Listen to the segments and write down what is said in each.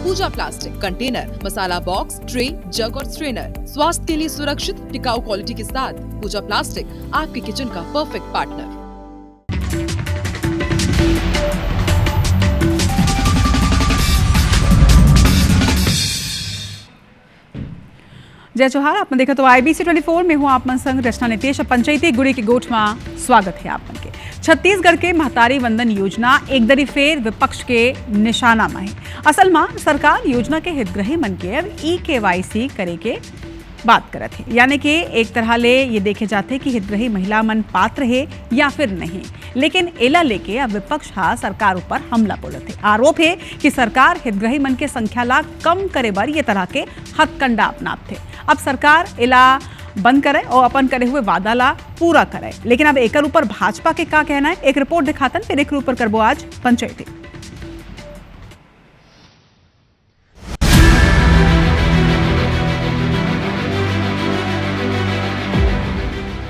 पूजा plastic, container, मसाला box, tray, जग और strainer. स्वास्थ्य के लिए सुरक्षित टिकाऊ क्वालिटी के साथ पूजा प्लास्टिक आपके किचन का परफेक्ट पार्टनर। जय जोहार। आपने देखा तो IBC 24 में हूँ आप मन संग रचना नितेश। पंचायती गुड़ी के गोठ में स्वागत है आप मन के। छत्तीसगढ़ के महतारी वंदन योजना एक दरी फेर विपक्ष के निशाना में है। असल में सरकार योजना के हितग्राही मन के अब KYC करे के बात करत है, यानी कि एक तरह ले ये देखे जाते कि हितग्राही महिला मन पात्र है या फिर नहीं। लेकिन एला लेके अब विपक्ष हा सरकार ऊपर हमला बोलत है। आरोप है कि सरकार हितग्राही मन के संख्या ला कम करे बर ये तरह के हथकंडा अपनाते। अब सरकार एला बंद करे और अपन करे हुए वादा ला पूरा करे। लेकिन अब एकर ऊपर भाजपा के का कहना है, एक रिपोर्ट दिखातन, फिर एक ऊपर करबो आज पंचायती।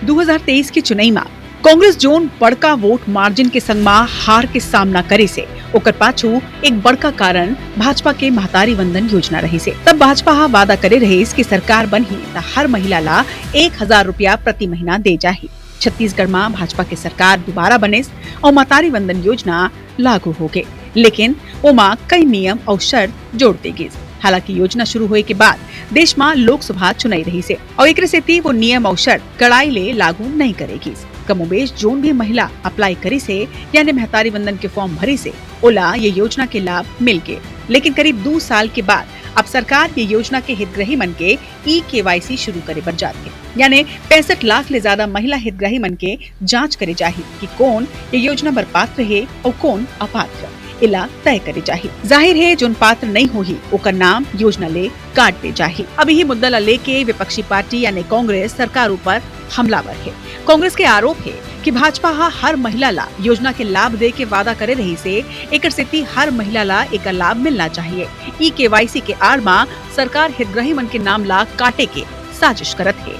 2023 के चुनाव में कांग्रेस जोन बड़का वोट मार्जिन के संग में हार के सामना करे से ओकर पाछू एक बड़का कारण भाजपा के महतारी वंदन योजना रही से। तब भाजपा हा वादा करे रही कि सरकार बनही तो हर महिला ला 1000 रुपया प्रति महीना दे जाही। छत्तीसगढ़ में भाजपा के सरकार दोबारा बने और महतारी वंदन योजना लागू हो गए, लेकिन ओमा कई नियम और शर्त जोड़ देगी। हालांकि योजना शुरू होए के बाद देश में लोकसभा चुनाई रही से और एक से वो नियम और शर्त कड़ाई ले लागू नहीं करेगी। कमोबेश जोन भी महिला अप्लाई करी से यानी महतारी वंदन के फॉर्म भरी से ओला ये योजना के लाभ मिल गए। लेकिन करीब 2 साल के बाद अब सरकार ये योजना के हितग्राही मन के KYC शुरू करे पर जाती है, यानी 65 लाख ले ज्यादा महिला हितग्राही मन के जांच करे जाही कि कौन ये योजना बर पात्र है और कौन अपात्र। इला तय करे जाही। जाहिर है जोन पात्र नहीं होही ओकर नाम योजना ले काट दे जाही। अब यही मुद्दा ला लेके विपक्षी पार्टी यानी कांग्रेस सरकार ऊपर हमलावर है। कांग्रेस के आरोप है कि भाजपा हर महिला ला योजना के लाभ दे के वादा करे रही से एकर सेती हर महिला ला एक लाभ मिलना चाहिए। KYC के आड़ में सरकार हितग्राही मन के नाम ला काटे के साजिश करत है।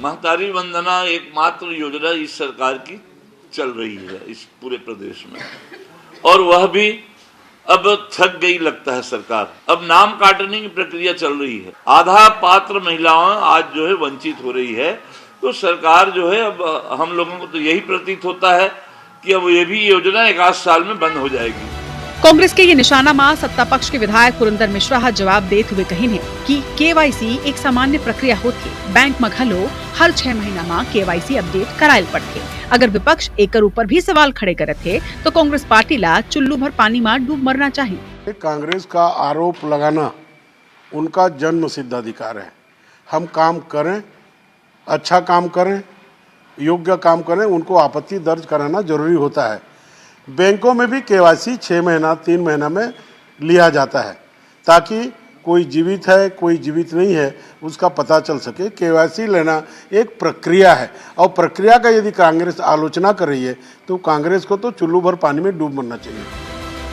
महतारी वंदना एकमात्र योजना इस सरकार की चल रही है इस पूरे प्रदेश में, और वह भी अब थक गई लगता है सरकार। अब नाम काटने की प्रक्रिया चल रही है। आधा पात्र महिलाएं आज जो है वंचित हो रही है। तो सरकार जो है अब हम लोगों को तो यही प्रतीत होता है कि अब ये भी योजना 1 साल में बंद हो जाएगी। कांग्रेस के ये निशाना में सत्ता पक्ष के विधायक पुरंदर मिश्रा जवाब देते हुए कही है कि KYC एक सामान्य प्रक्रिया होती। बैंक में घलो हर 6 महीना में KYC अपडेट करायल पड़ते। अगर विपक्ष एकर ऊपर भी सवाल खड़े करत है तो कांग्रेस पार्टी ला चुल्लू भर पानी में डूब मरना चाहिए। कांग्रेस का आरोप लगाना उनका जन्म सिद्ध अधिकार है। हम काम करें, अच्छा काम करें, योग्य काम करें, उनको आपत्ति दर्ज कराना जरूरी होता है। बैंकों में भी KYC 6 महीना 3 महीना में लिया जाता है ताकि कोई जीवित है कोई जीवित नहीं है उसका पता चल सके। KYC लेना एक प्रक्रिया है और प्रक्रिया का यदि कांग्रेस आलोचना कर रही है तो कांग्रेस को तो चुल्लू भर पानी में डूब मरना चाहिए।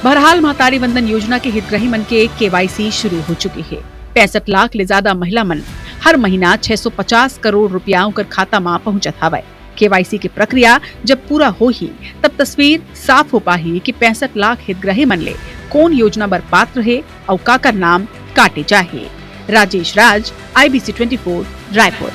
बहरहाल महतारी वंदन योजना के हितग्राही मन के KYC शुरू हो चुकी है। 65 लाख ले ज्यादा महिला मन हर महीना 650 करोड़ रुपया उनकर खाता में पहुंचत हवे। KYC की प्रक्रिया जब पूरा हो ही तब तस्वीर साफ हो पाही कि 65 लाख हितग्राही मन ले कौन योजना बर पात्र है और काकर नाम काटे जाहे। राजेश राज, IBC 24, रायपुर।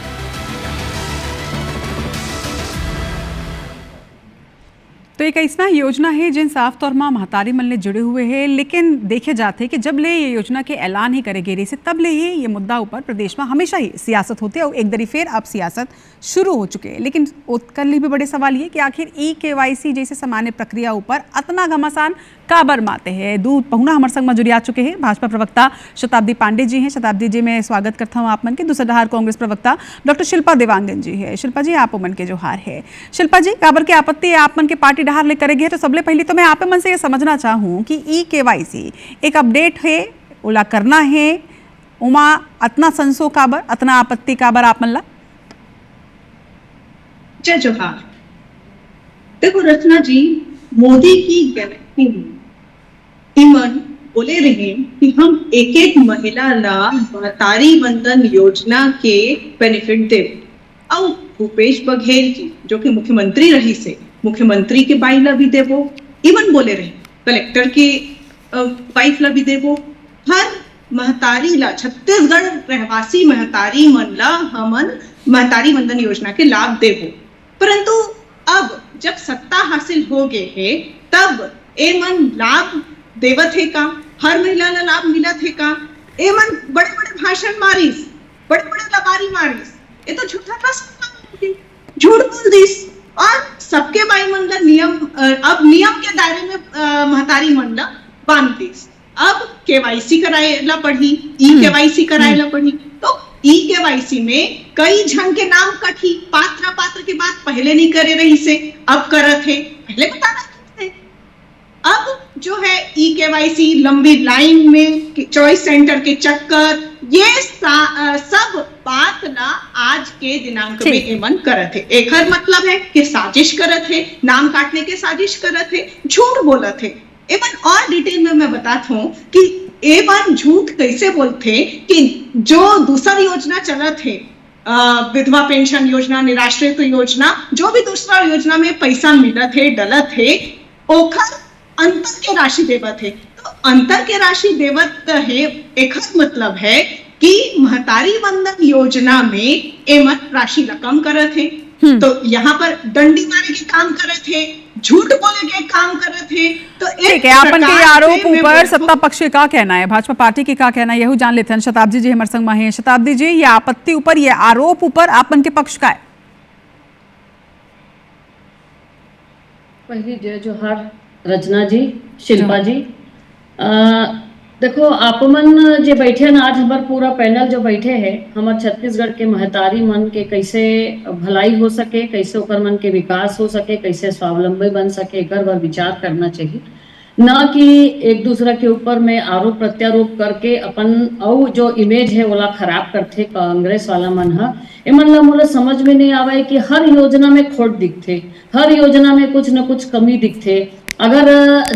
तो एक ऐसा योजना है जिन साफ तौर में महतारी मन ले जुड़े हुए हैं, लेकिन देखे जाते हैं कि जब ले ये योजना के ऐलान ही करे गए से तब ले ही ये मुद्दा ऊपर प्रदेश में हमेशा ही सियासत होती है और एक दरी फिर अब सियासत शुरू हो चुके हैं। लेकिन उत्तर लिए भी बड़े सवाल ये कि आखिर KYC जैसे सामान्य प्रक्रिया ऊपर इतना घमासान काबर माते हैं। दूध पहुना हमारे संग में जुड़ी आ चुके हैं भाजपा प्रवक्ता शताब्दी पांडे जी हैं। शताब्दी जी मैं स्वागत करता हूँ आप मन के। दूसरा डहार कांग्रेस प्रवक्ता डॉक्टर शिल्पा देवांगन जी है। शिल्पा जी आप मन के जोहार है। शिल्पा जी काबर के आपत्ति आप मन के पार्टी डहार ले करेगी, तो सबले पहले तो मैं आप मन से ये समझना चाहूँ कि KYC एक अपडेट है ओला करना है, उमा अतना संसो काबर अतना आपत्ति काबर आप मन ला? जय जोहार। देखो रचना जी, मोदी की गारंटी इमन बोले रहे कि हम एक एक महिला ला महतारी वंदन योजना के बेनिफिट दे। और भूपेश बघेल जी जो कि मुख्यमंत्री रही से मुख्यमंत्री के बाई ला भी देवो। इवन बोले रहे कलेक्टर के वाइफ ला भी देवो। हर महतारी ला छत्तीसगढ़ रहवासी महतारी मन ला हमन महतारी वंदन योजना के लाभ देबो। परंतु अब जब सत्ता हासिल हो गए है तब ए मन लाभ देवत है का, हर महिला ला लाभ मिलत है का? ए मन बड़े बड़े भाषण मारिस, बड़े बड़े लबारी मारिस, ये तो झूठा प्रश्न, झूठ बोल दिस और सबके बाई मन ला नियम, अब नियम के दायरे में महतारी मन ला बांध दिस। अब केवाईसी कराएला पड़ी, ई केवाईसी कराएला पड़ी, तो ई केवाईसी में कई झन के नाम कठी, पात्र के बात पहले नहीं करे रही से अब करत है, पहले बताना थे। अब जो है ई केवाईसी लंबी लाइन में, चॉइस सेंटर के चक्कर, ये सब बात ला आज के दिनांक में एमन करत है। एक मतलब है कि साजिश करत है, नाम काटने के साजिश करत है, झूठ बोलत है। एमन और डिटेल में मैं बताता हूँ कि एमन झूठ कैसे बोलते कि जो दूसरी योजना चलत है, विधवा पेंशन योजना, निराश्रित योजना, जो भी दूसरा योजना में पैसा मिलत है, डलत है, ओखर अंतर के राशि देवत है। तो अंतर के राशि देवत है, एक मतलब है कि महतारी वंदन योजना में एमन राशि ला कम करत है। तो यहाँ पर डंडी मारे के काम करत है, झूठ बोले के काम करत है। तो ठीक है, आपन के आरोप ऊपर सत्ता पक्ष का कहना है, भाजपा पार्टी के का कहना है, यही जान लेते हैं। शताब्दी जी हमारे संग में हैं। शताब्दी जी, ये आपत्ति ऊपर, ये आरोप ऊपर आपन के पक्ष का है? पहली जय जोहार रचना जी, शिल्पा जी। देखो, आपमन जे बैठे ना, आज हमार पूरा पैनल जो बैठे है, हमार छत्तीसगढ़ के महतारी मन के कैसे भलाई हो सके, कैसे ओकर मन के विकास हो सके, कैसे स्वावलंबी बन सके, एक बार विचार करना चाहिए, ना कि एक दूसरा के ऊपर में आरोप प्रत्यारोप करके अपन और जो इमेज है ओला खराब करते कांग्रेस वाला मन है। एमन ला मोला समझ में नहीं आवा है कि हर योजना में खोट दिखते, हर योजना में कुछ न कुछ कमी दिखते। अगर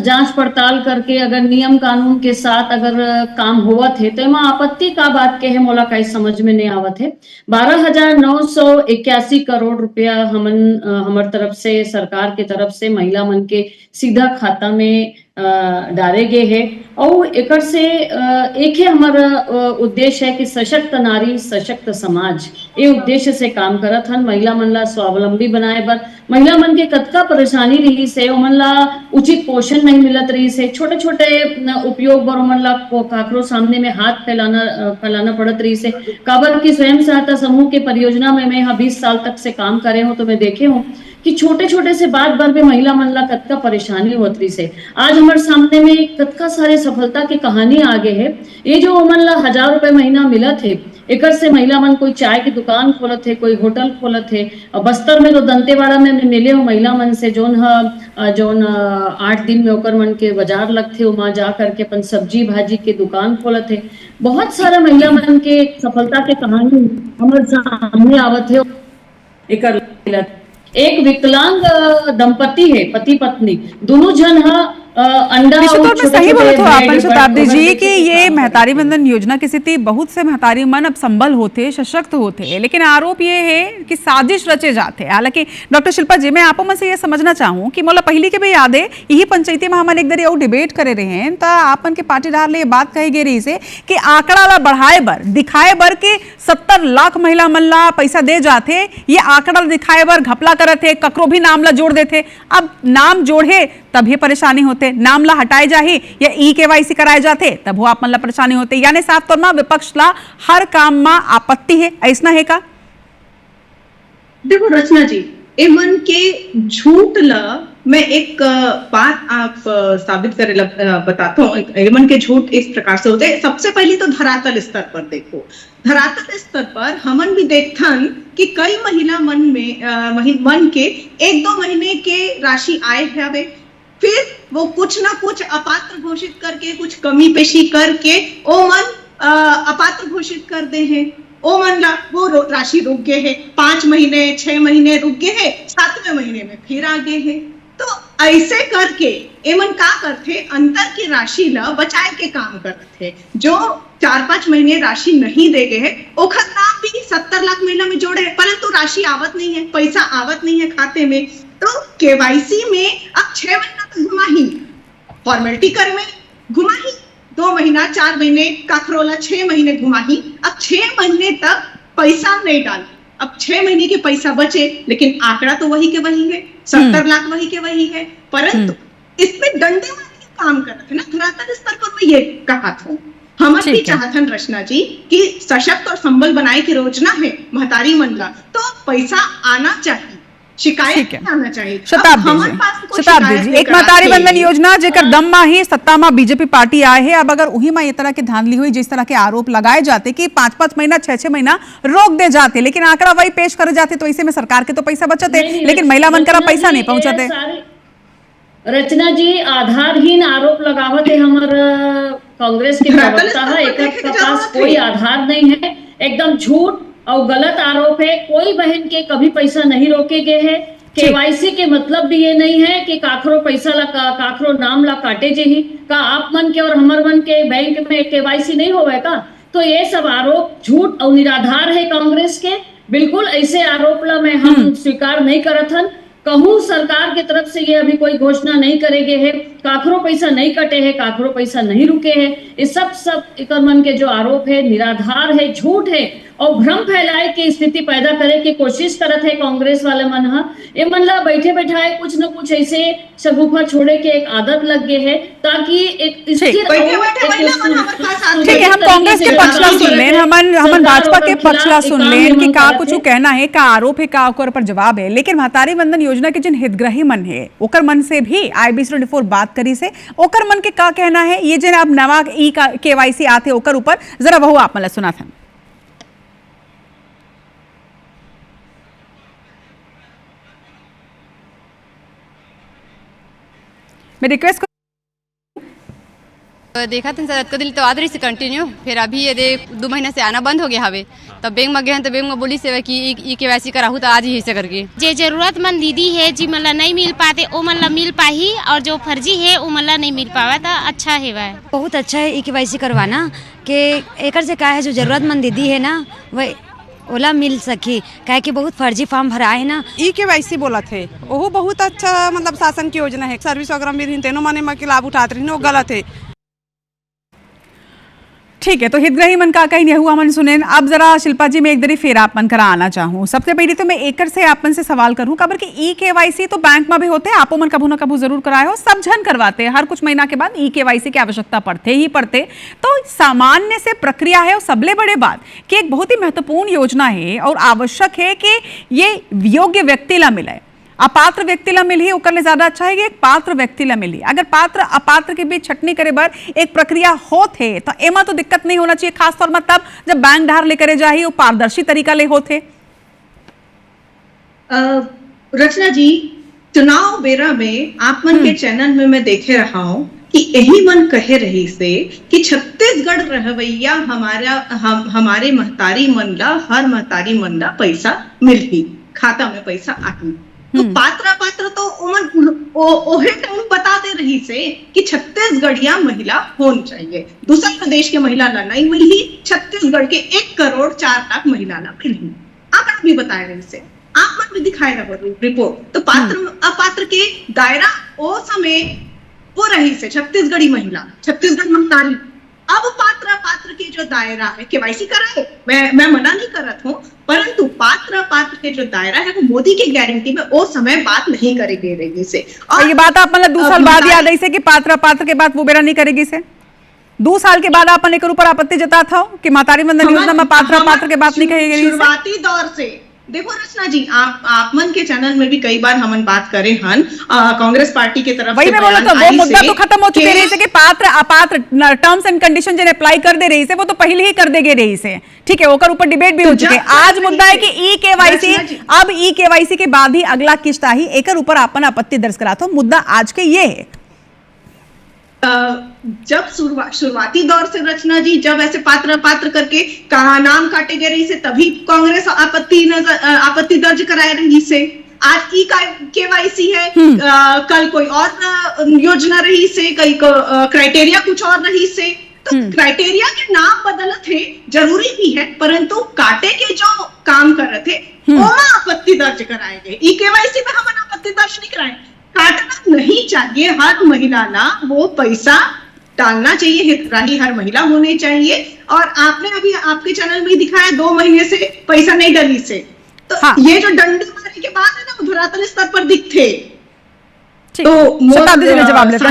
जांच पड़ताल करके अगर नियम कानून के साथ अगर काम हुआ थे तो एमा आपत्ति का बात के है, मोला कहीं समझ में नहीं आवत है। 12,981 करोड़ रुपया हमर तरफ से, सरकार के तरफ से महिला मन के सीधा खाता में डाले गए है। और एक से एक ही हमारा उद्देश्य है कि सशक्त नारी सशक्त समाज, ये उद्देश्य से काम करत हन। महिला मन ला स्वावलंबी बनाए बर, महिला मन के कतका परेशानी रही से, ओमन ला उचित पोषण नहीं मिलत रही से, छोटे छोटे उपयोग बर ओमन ला काकरो सामने में हाथ फैलाना पड़त रही से। काबर की स्वयं सहायता समूह के परियोजना में मैं यहाँ 20 साल तक से काम करे हूँ, तो मैं देखे हूँ कि छोटे छोटे से बात भर में महिला मन ला कतका परेशानी होत रही से। आज हमारे सामने में कतका सारे सफलता की कहानी आगे है। ये जो ओमन ला 1,000 रुपए महीना मिलत है, एक से महिला मन कोई चाय की दुकान खोलत है, कोई होटल खोलत है। और बस्तर में तो दंतेवाड़ा में मिले हो महिला मन से, जोन 8 दिन में ओकर मन के बाजार लगते, वहां जा करके अपन सब्जी भाजी के दुकान खोलत है। बहुत सारा महिला मन के सफलता के कहानी हमारे सामने आवत है। एक विकलांग दंपति है, पति पत्नी, दोनों जन अंडा और सही बोले तो आप शताब्दी जी कि ये महतारी वंदन योजना की स्थिति, बहुत से महतारी मन अब संबल होते, सशक्त होते, लेकिन आरोप ये है कि साजिश रचे जाते। हालांकि डॉक्टर शिल्पा जी, मैं आप से ये समझना चाहूँ कि मोला पहली के भी याद है, यही पंचायती में हमन एक दरी और डिबेट करे रहे हैं, तो आपन के पार्टीदार ले बात कही गई रही से कि आंकड़ा ला बढ़ाए बर, दिखाए बर के 70 लाख महिला मन ला पैसा दे जाते, ये आंकड़ा दिखाए बर घपला करते थे, ककरो भी नाम ला जोड़ देते। अब नाम जोड़े तब ये परेशानी होते, नाम ला हटाए जाही या ई केवाईसी कराए जाते तब वो आप मन ला परेशानी होते। यानी साफ तौर में विपक्ष ला हर काम में आपत्ति है, ऐसा है का? देखो रचना जी, एमन के झूठ ला मैं एक बात आप साबित करे बताता हूँ। एमन के झूठ इस प्रकार से होते हैं। सबसे पहले तो धरातल स्तर पर देखो, धरातल स्तर पर हमन भी देखथन कि कई महिला मन के 1-2 महीने के राशि आए हवे, फिर वो कुछ ना कुछ अपात्र घोषित करके, कुछ कमी पेशी करके ओ मन अपात्र घोषित कर दे हैं। ओ मन ला वो राशि रुक गए है, 5 महीने 6 महीने रुक गए है, 7वें महीने में फिर आ गए है। तो ऐसे करके एमन का करते, अंतर की राशि ला बचाए के काम करते। जो 4-5 महीने राशि नहीं दे गए है, ओखर नाम भी 70 लाख महिला में जोड़े है, परंतु राशि आवत नहीं है, पैसा आवत नहीं है खाते में। तो केवाईसी में अब 6 महीना तो घुमा ही, फॉर्मेलिटी कर में घुमा ही, 2 महीना 4 महीने काखरोला 6 महीने घुमाही, अब 6 महीने तक पैसा नहीं डाल, अब 6 महीने के पैसा बचे, लेकिन आंकड़ा तो वही के वही है, 70 लाख वही के वही है, परंतु इसमें डंडे वाले काम कर रहे थे ना। धरातल स्तर पर मैं ये कहा था, हम भी चाहतन रचना जी कि सशक्त और संबल बनाए की योजना है महतारी मंडला, तो पैसा आना चाहिए, शिकायत आना चाहिए। शताब्दी जी एक महतारी बंधन योजना जेकर दम मा ही सत्ता मा बीजेपी पार्टी आए है। अब अगर वही में ये तरह के धांधली हुई, जिस तरह के आरोप लगाए जाते कि 5-5 महीना 6-6 महीना रोक दे जाते, लेकिन आंकड़ा वही पेश कर जाते, तो इसे में सरकार के तो पैसा बचते, लेकिन महिला मन करा पैसा नहीं पहुंचाते। रचना जी आधारहीन आरोप लगावत है हमार कांग्रेस के प्रवक्ता है, एक पास कोई आधार नहीं है, एकदम झूठ और गलत आरोप है। कोई बहन के कभी पैसा नहीं रोके गए हैं। केवाईसी के मतलब भी ये नहीं है कि काखरो पैसा ला काखरो नाम ला काटे जे ही का आप मन के और हमर मन के बैंक में केवाईसी नहीं होवे का। तो ये सब आरोप झूठ और निराधार है कांग्रेस के। बिल्कुल ऐसे आरोप ला मैं हम स्वीकार नहीं करत हन। कहूँ सरकार की तरफ से ये अभी कोई घोषणा नहीं करेगे है, काखरो पैसा नहीं कटे है, काखरो पैसा नहीं रुके है। ये सब एक मन के जो आरोप है निराधार है, झूठ है और भ्रम फैलाए की स्थिति पैदा करे की कोशिश करत है कांग्रेस वाले मन। ये मन ला बैठे बैठाए कुछ न कुछ ऐसे शगुफा छोड़े के एक आदत लग गए है, ताकि एक ठीक है। हम कांग्रेस के पक्षला सुन लें, हमन भाजपा के पक्षला सुन लें कि का कुछ कहना है, का आरोप है, का ओकर पर जवाब है। लेकिन महतारी बंधन योजना के जिन हितग्राही मन है ओकर मन से भी IBC24 बात करी से, ओकर मन के का कहना है, ये जिन अब नवा KYC आते ओकर ऊपर जरा वह आप मला सुना था। मैं रिक्वेस्ट देखा था सर दिल तो आदरी से कंटिन्यू, फिर अभी ये 2 महीना से आना बंद हो गया हवे। तब बैंक में गए तो बैंक में बोली से कि KYC कराहू तो आज ही से करके जे जरूरतमंद दीदी है जी मला नहीं मिल पाते ओ मला मिल पाही, और जो फर्जी है वो मला नहीं मिल पावा था। अच्छा है वह बहुत अच्छा है KYC करवाना के एकर से का है जो जरूरतमंद दीदी है ना वह ओला मिल सकी, कहे कि बहुत फर्जी फॉर्म भरा है ना। KYC बोला थे वो बहुत अच्छा मतलब शासन की योजना है, सर्विस वगैरह मिल तेनो माने के लाभ उठाते रही वो गलत है। ठीक है, तो हितग्राही मन का कहीं हुआ मन सुने। अब जरा शिल्पा जी मैं एक दरी फिर आप मन करा आना चाहूँ। सबसे पहले तो मैं एकर से आप मन से सवाल करूँ खबर कि KYC तो बैंक में भी होते हैं, आपो मन कभू ना कभू जरूर कराए हो, सब जन करवाते हैं, हर कुछ महीना के बाद KYC की आवश्यकता पड़ते ही पड़ते। तो सामान्य से प्रक्रिया है और सबले बड़े बात कि एक बहुत ही महत्वपूर्ण योजना है और आवश्यक है कि ये योग्य व्यक्ति ला मिले। अपात्र व्यक्ति ला मिली ओकर ले ज्यादा अच्छा है कि एक पात्र व्यक्ति ला मिली। अगर पात्र अपात्र के बीच छटनी करे बर एक प्रक्रिया होते तो एमा तो दिक्कत नहीं होना चाहिए, खास तौर में तब जब बैंक धार ले करे जाही वो पारदर्शी तरीका ले होते। रचना जी चुनाव बेरा में आप मन के चैनल में मैं देखे रहा हूँ कि यही मन कहे रही से कि छत्तीसगढ़ रहवैया हमारे महतारी मन ला, हर महतारी मन ला पैसा मिलही, खाता में पैसा आही। तो पात्र तो ओहे टाइम बता दे रही से कि छत्तीसगढ़िया महिला होनी चाहिए, दूसरे प्रदेश के महिला ला नहीं मिली, छत्तीसगढ़ के 1 करोड़ 4 लाख महिला ला मिली। आंकड़ा भी बताए रही से, आप मन भी दिखाए रहा रिपोर्ट। तो पात्र अपात्र के दायरा ओ समय वो रही से छत्तीसगढ़ी महिला, छत्तीसगढ़ महतारी। अब पात्र के जो दायरा है KYC कराए, मैं मना नहीं करत हूँ, परंतु पात्र के जो दायरा है वो मोदी की गारंटी में वो समय बात नहीं करेगी रही से। और ये बात आप मतलब 2 साल बाद याद आई से कि पात्र के बाद वो बेरा नहीं करेगी से 2 साल के बाद अपन एक ऊपर आपत्ति जता था कि महतारी बंधन योजना में पात्र के बात नहीं कहेगी। शुरुआती दौर से देखो रचना जी, आप मन के चैनल में भी कई बार हमन बात करे हन कांग्रेस पार्टी की तरफ वही मैं बोला तो वो मुद्दा तो खत्म हो चुके रही से कि पात्र अपात्र टर्म्स एंड कंडीशन जो अप्लाई कर दे रही से वो तो पहले ही कर दे गए रही से। ठीक है, ओकर ऊपर डिबेट भी हो चुके। आज मुद्दा है कि KYC, अब KYC के बाद ही अगला किस्त आई, एकर ऊपर अपन आपत्ति दर्ज करा था। मुद्दा आज के ये है जब शुरुआती दौर से रचना जी जब ऐसे पात्र करके कहा नाम काटे गए रही से तभी कांग्रेस आपत्ति दर्ज कराए रही से। आज KYC है, कल कोई और योजना रही से, कल क्राइटेरिया कुछ और रही से। तो क्राइटेरिया के नाम बदलत है, जरूरी भी है, परंतु काटे के जो काम कर रहे थे वो आपत्ति दर्ज कराए गए। KYC में हम आपत्ति दर्ज नहीं कराए। काटना नहीं चाहिए, हर महिला ना वो पैसा डालना चाहिए, हितग्राही हर महिला होनी चाहिए। और आपने अभी आपके चैनल में दिखाया 2 महीने से पैसा नहीं डली से, तो हाँ। ये जो डंडे मारने के बाद है ना, वो धरातल स्तर पर दिखते। ठीक, शताब्दी जी ने जवाब लेता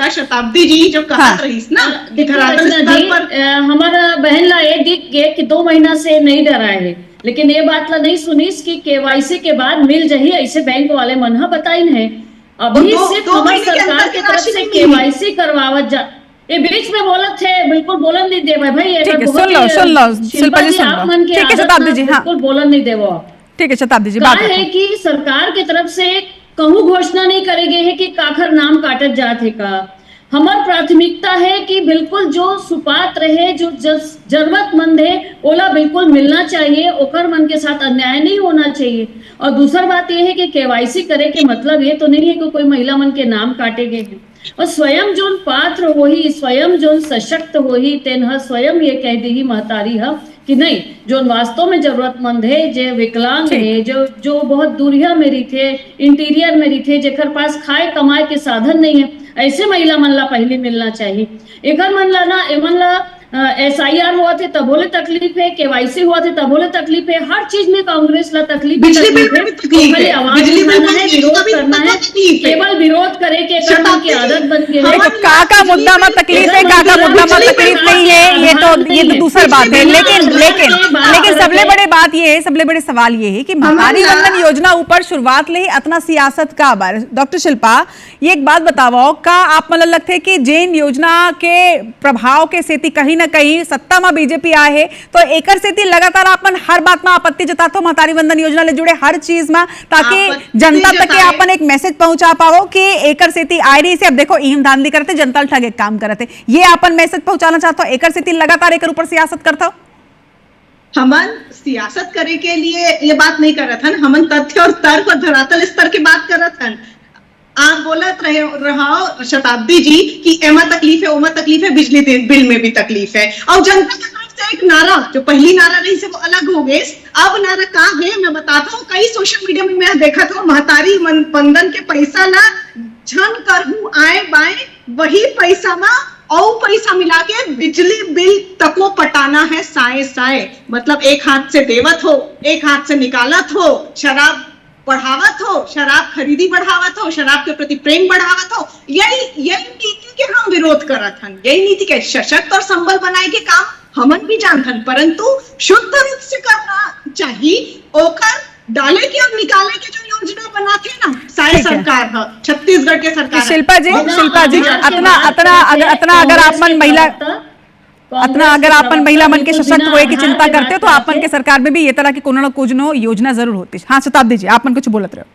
है। शताब्दी जी जो कहा रही ना, धरातल स्तर पर हमारा बहन ला ये दिख गए कि 2 महीना से नहीं डरा है, लेकिन ये बात ला नहीं सुनीस कि केवाईसी के बाद मिल जाही, ऐसे बैंक वाले मन हा बताइन है। अभी सिर्फ हमारी सरकार की तरफ से केवाईसी करवावत जा, ये बीच में बोलत थे, बिल्कुल बोलन नहीं दे भाई। ठीक है, सुन लो शिल्पा जी, सुन लो। ठीक है शताब्दी जी, हाँ बिल्कुल बोलन नहीं देवो। ठीक है शताब्दी जी, बात है कि सरकार की तरफ से कहूँ घोषणा नहीं करेगे है कि काखर नाम काटत जाते का। हमार प्राथमिकता है कि बिल्कुल जो सुपात्र है, जो जरूरतमंद है, ओला बिल्कुल मिलना चाहिए, ओकर मन के साथ अन्याय नहीं होना चाहिए। और दूसरा बात यह है कि केवाईसी करे के मतलब ये तो नहीं है कि कोई महिला मन के नाम काटे गए हैं। और स्वयं जो पात्र हो ही, स्वयं जो सशक्त हो ही, तेन स्वयं ये कह दी महतारी है कि नहीं, जो वास्तव में जरूरतमंद है, जो विकलांग है, जो बहुत दूरिया में रही थे, इंटीरियर में रही थे, जेकर पास खाए कमाए के साधन नहीं है, ऐसे महिला मन ला पहले मिलना चाहिए। एक मन ला ना एमन ला SIR हुआ थे तब बोले तकलीफ है, KYC हुआ थे तब बोले तकलीफ है, हर चीज में कांग्रेस ला तकलीफ है। खाली आवाज उठाना है, विरोध करना है, केवल विरोध करे के की आदत बन गई है। का मुद्दा में तकलीफ है, का मुद्दा में तकलीफ नहीं है, ये तो दूसरी बात है। लेकिन सबले बड़े बात ये है, सबले बड़े सवाल ये है कि महतारी वंदन योजना ऊपर शुरुआत ले ही अतना सियासत का बार। डॉक्टर शिल्पा, ये एक बात बताओ, का आप मतलब लगते है कि जैन योजना के प्रभाव के सेती कहीं न कहीं सत्ता में बीजेपी आए है, तो एकर सेती लगातार अपन हर बात में आपत्ति जताते हो महतारी वंदन योजना ले जुड़े हर चीज में, ताकि जनता तक के अपन एक मैसेज पहुंचा पाओ कि एकर सेती आए रही से। अब देखो ईम धांधली करते, जनता ठगे काम करते, ये अपन मैसेज पहुंचाना चाहते हो, एकर सेती लगातार एकर ऊपर सियासत करता हो। हमन सियासत करे के लिए ये बात नहीं करत हन, हमन तथ्य और तर्क और धरातल स्तर की बात करत हन। आप बोलत रहो शताब्दी जी कि एमा तकलीफ है, ओमा तकलीफ है, बिजली बिल में भी तकलीफ है। और जनता की तरफ से एक नारा, जो पहली नारा रही से वो अलग हो गए, अब नारा का है मैं बताता हूँ। कई सोशल मीडिया में मैं देखा था, महतारी वंदन के पैसा ला झन करहूं आए बाए, वही पैसा में और पैसा मिला के बिजली बिल तको पटाना है साए साए। मतलब एक हाथ से देवत हो, एक हाथ से निकालत हो, शराब बढ़ावत हो, शराब खरीदी बढ़ावत हो, शराब के प्रति प्रेम बढ़ावत हो। यही नीति के हम विरोध करत हन, यही नीति के सशक्त और संबल बनाए के काम हमन भी जानथन, परंतु शुद्ध रूप से करना चाहिए। ओकर डाले के और निकाले के जो योजना बनाते ना सारे सरकार है, छत्तीसगढ़ के सरकार। शिल्पा जी अगर आपन महिला मन के सशक्त होए की चिंता करते हो, तो आपन के सरकार में भी ये तरह की कोनो न कोनो योजना जरूर होती। हाँ शताब्दी जी, आपन कुछ बोलत रहे।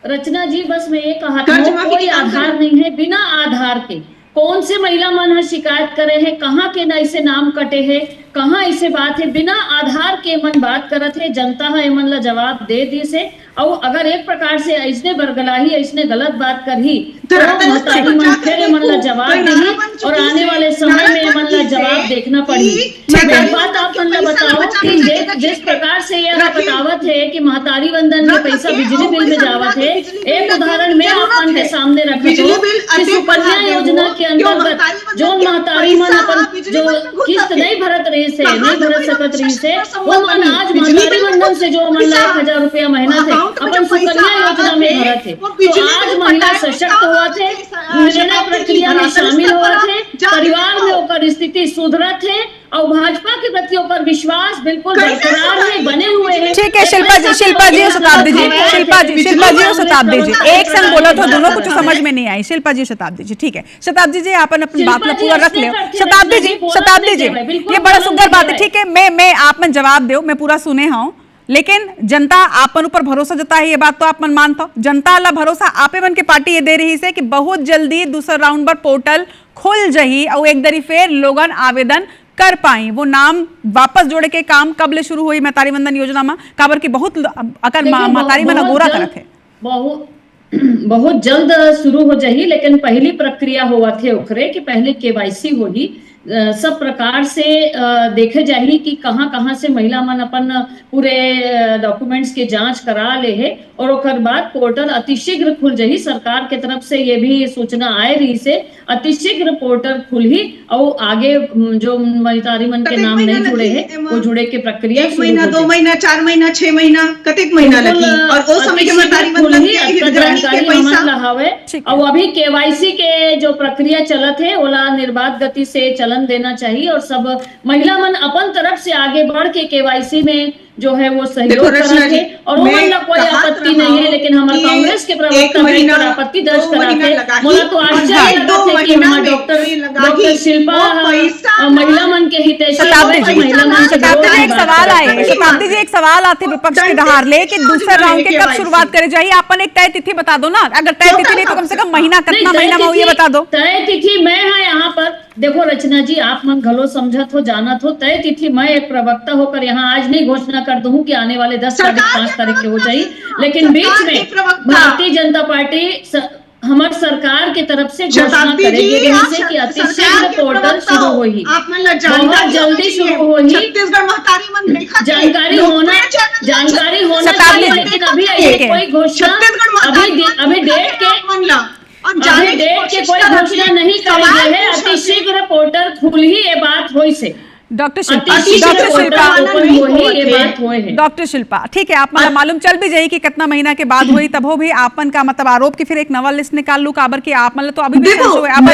रचना जी, बस मैं ये कहा था, कोई आधार नहीं है, बिना आधार के कौन से महिला मन शिकायत करे है, कहाँ के न ऐसे नाम कटे है, कहाँ ऐसे बात है, बिना आधार के मन बात करत है। जनता है मन ला जवाब दे दी से, और अगर एक प्रकार से ऐसने बरगलाही, ऐसने गलत बात करही तो महतारी मन फिर मन ला जवाब देही, और आने वाले समय में मन ला जवाब देखना पड़ी। एक बात आप मन ला बताओ कि जिस प्रकार से यह बतावत है कि महतारी वंदन में पैसा बिजली बिल में जावत है, एक उदाहरण में आप मन के सामने रखत हो कि सुकन्या योजना के अंतर्गत जो महतारी मन अपन जो किस्त नहीं भरत रही से, नहीं भरत सकत रही से, वो मन आज महतारी वंदन से जो मन ला 1,000 रुपया महीना थे अपन सुकन्या योजना में भरत थे, तो आज महिला सशक्त हुआ थे, निर्णय प्रक्रिया में शामिल हुआ थे, परिवार में ओकर स्थिति सुधरत है, और भाजपा के प्रति ओकर विश्वास बिल्कुल बरकरार है, बने हुए हैं। ठीक है शिल्पा जी और शताब्दी जी, शिल्पा जी और शताब्दी जी एक संग बोला तो दोनों कुछ समझ में नहीं आई। शिल्पा जी शताब्दी जी, ठीक है शताब्दी जी, आपन अपनी बात में पूरा रख ले। शताब्दी जी ये बड़ा सुंदर बात है, ठीक है, मैं आप में जवाब दो, मैं पूरा सुने हूँ, लेकिन जनता आपन ऊपर भरोसा जता है, ये बात तो आप मन मानता हो। जनता ला भरोसा आपे मन के पार्टी ये दे रही है कि बहुत जल्दी दूसरा राउंड पर पोर्टल खुल जही और एक दरी फिर लोगन आवेदन कर पाई। वो नाम वापस जोड़े के काम कब ले शुरू हुई महतारी वंदन योजना में, काबर की बहुत अकर महतारी मन अगोरा करत है, बहुत जल्द शुरू हो जाही, लेकिन पहली प्रक्रिया हुआ थे ओकरे कि पहले KYC होगी, सब प्रकार से देखे जाही कि कहाँ कहाँ से महिला मन अपन पूरे डॉक्यूमेंट्स के जांच करा ले है और ओकर बाद पोर्टल अतिशीघ्र खुल जाही। सरकार के तरफ से ये भी सूचना आए रही से अतिशीघ्र पोर्टल खुलही और आगे जो महिलारी मन के नाम नहीं जुड़े हैं वो जुड़े के प्रक्रिया 1 महीना 2 महीना 4 महीना 6 महीना कतेक महीना लगी और वो समय के महिलारी बंधन के हितग्राही के पैसा लहावे और अभी केवाईसी के जो प्रक्रिया चलत है ओला निर्बाध गति से चलन देना चाहिए और सब महिला मन अपन तरफ से आगे बढ़ के केवाईसी में जो है वो सहयोग कराते और वो मतलब कोई आपत्ति नहीं है। लेकिन हमारे कांग्रेस के प्रवक्ता ने आपत्ति दर्ज कराते मोला तो आश्चर्य लगा कि हमारे डॉक्टर शिल्पा महिला मन के हितैषी एक सवाल आए शताब्दी जी, एक सवाल आते विपक्ष के दहार ले कि दूसरे राउंड के कब शुरुआत करे जाइए, अपन एक तय तिथि बता दो ना, अगर तय तिथि नहीं तो कम से कम महीना कितना महीना में ये बता दो। तय तिथि मैं है यहाँ पर देखो रचना जी, आप मन घलो समझत हो जानत हो, तय तिथि मैं एक प्रवक्ता होकर यहाँ आज नहीं घोषणा कर दूं कि आने वाले 10 तारीख 5 तारीख के हो जाए, लेकिन बीच में भारतीय जनता पार्टी हमारे सरकार के तरफ से घोषणा करेगी कि अतिशीघ्र पोर्टल शुरू होगी, बहुत जल्दी शुरू होगी। जानकारी होना चाहिए, लेकिन अभी कोई घोषणा अभी डेट के कोई घोषणा नहीं करेंगे है। अतिशीघ्र पोर्टल खुल ही ये बात हुई से डॉक्टर शिल्पा ठीक है, आप मतलब मालूम चल भी जाए कि कितना महीना के बाद हुई तब हो भी आपन का मतलब आरोप की फिर एक नवा लिस्ट निकाल लू काबर की आप मतलब तो अभी भी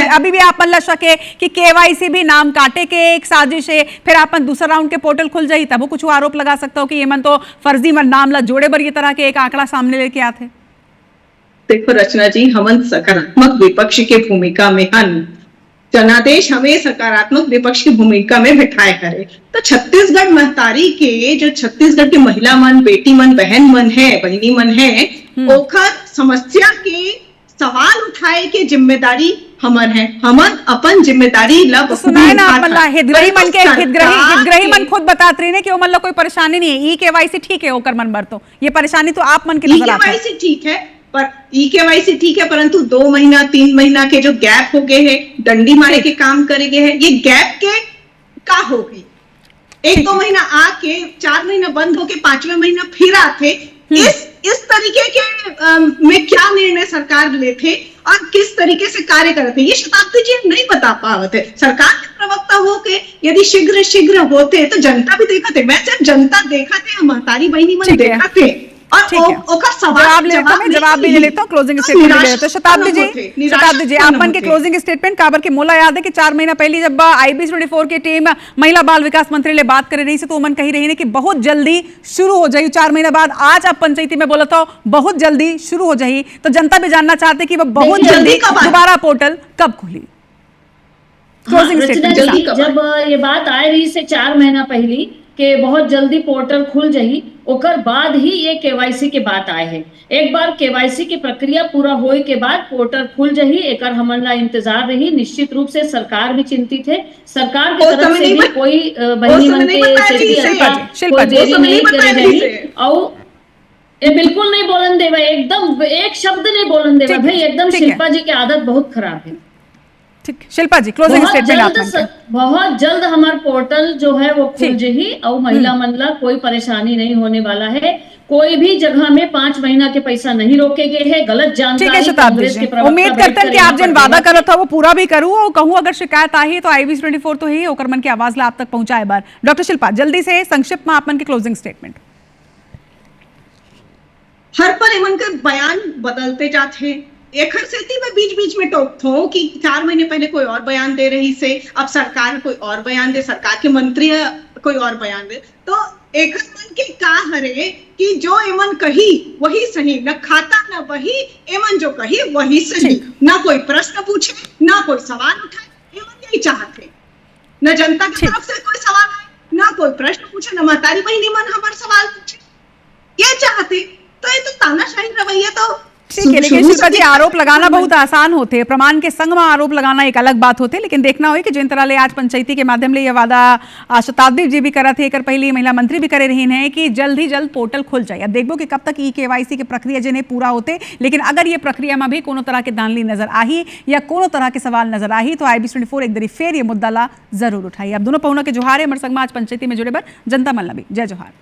अभी भी आप मतलब शके कि केवाईसी भी नाम काटे के एक साजिश है, फिर आपन दूसरा राउंड के पोर्टल खुल जाई तब कुछ आरोप लगा सकता हो कि ये मन तो फर्जी मन नाम ला जोड़े बर ये तरह के एक आंकड़ा सामने लेके आते। देखो रचना जी, हम सकारात्मक विपक्ष की भूमिका में हन, जनादेश हमें सकारात्मक विपक्ष की भूमिका में बिठाए करे। तो छत्तीसगढ़ महतारी के जो छत्तीसगढ़ के महिला मन, बेटी मन, बहन मन है, बहनी मन है, ओखर समस्या के सवाल उठाए के जिम्मेदारी हमन है। हमन अपन जिम्मेदारी ला सुनाए ना मतलब हितग्राही मन के हितग्राही मन खुद बताते रहे कि वो मतलब कोई परेशानी नहीं है, ई केवाईसी ठीक है ओकर मन बर, तो ये परेशानी तो आप मन के नजर आती है। केवाईसी ठीक है पर ई-केवाईसी ठीक है, परंतु 2 महीना 3 महीना के जो गैप हो गए हैं, डंडी मारे के काम करे गए हैं, ये गैप के का होगी? 1-2 महीना आके 4 महीना बंद होके 5वें महीना फिर आते, इस तरीके के में क्या निर्णय सरकार लेते और किस तरीके से कार्य करते, ये शताब्दी जी नहीं बता पाते। सरकार के प्रवक्ता हो के यदि शीघ्र होते तो जनता भी देखते, मैं सिर्फ जनता देखते, महतारी बहनी मन देखते और जवाब भी ले लेता हूँ, क्लोजिंग स्टेटमेंट ले लेते हैं। शताब्दी जी आपन के क्लोजिंग स्टेटमेंट काबर के मोला याद है कि 4 महीना पहले जब IB24 की टीम महिला बाल विकास मंत्री ले बात कर रही थी तो मन कही रही है कि बहुत जल्दी शुरू हो जाएगी 4 महीना बाद। आज आप पंचायती में बोला था बहुत जल्दी शुरू हो जाएगी, तो जनता भी जानना चाहते कि वो बहुत जल्दी दोबारा पोर्टल कब खुली। क्लोजिंग स्टेटमेंट जब ये बात आ रही से 4 महीना पहले के बहुत जल्दी पोर्टल खुल जाही, ओकर बाद ही ये केवाईसी के बात आए है। एक बार केवाईसी की प्रक्रिया पूरा होए के बाद पोर्टल खुल जाही, एकर हमन ला इंतजार रही। निश्चित रूप से सरकार भी चिंतित है, सरकार की तरफ से भी कोई बहनी मन के कोई देरी नहीं करे जाही और ये बिल्कुल नहीं बोलन देवा, एकदम एक शब्द नहीं बोलन देवा भाई, एकदम शिल्पा जी की आदत बहुत खराब है। ठीक, शिल्पा जी क्लोजिंग स्टेटमेंट बहुत जल्द हमारा पोर्टल जो है वो खुल जाही और महिला मंडला कोई परेशानी नहीं होने वाला है। कोई भी जगह में 5 महीना के पैसा नहीं रोके गए हैं, गलत जानकारी कांग्रेस के प्रवक्ता उम्मीद करते हैं कि आप जिन वादा करो था वो पूरा भी करूँ और कहूँ अगर शिकायत आई तो IB24 तो ही ओकर मन की आवाज ला आप तक पहुंचाए बार। डॉक्टर शिल्पा जल्दी से संक्षिप्त में आपन के क्लोजिंग स्टेटमेंट। हर पर एमन के बयान बदलते जाते हैं, एक स्थिति में बीच में टोकता हूँ कि 4 महीने पहले कोई और बयान दे रही से, अब सरकार कोई और बयान दे, सरकार के मंत्री कोई और बयान दे, तो एक मन के का हरे कि जो एमन कही वही सही, न खाता न वही, एमन जो कही वही सही, ना कोई प्रश्न पूछे ना कोई सवाल उठाए, एमन यही चाहते, न जनता की तरफ से कोई सवाल आए, ना कोई प्रश्न पूछे, न महतारी बहनी मन हमारे सवाल पूछे, ये चाहते। तो ये तो तानाशाही रवैया तो ठीक है, लेकिन शिल्पा जी आरोप लगाना बहुत आसान होते हैं, प्रमाण के संग में आरोप लगाना एक अलग बात होते, लेकिन देखना हो कि जिन तरह ले आज पंचायती के माध्यम ले ये वादा शताब्दी जी भी करा थे, एक पहले महिला मंत्री भी करे रही है कि जल्द ही जल्द पोर्टल खुल जाए। अब देखो कि कब तक KYC के प्रक्रिया जिन्हें पूरा होते, लेकिन अगर ये प्रक्रिया में भी कोनो तरह के दानली नजर आई या कोनो तरह के सवाल नजर आई तो IBC24 एक दरी फेर ये मुद्दा ला जरूर उठाई। अब दोनों पहुना के जोहार है, हमारे संग में आज पंचायती में जुड़े बर जनता मल्ला भी जय जोहार।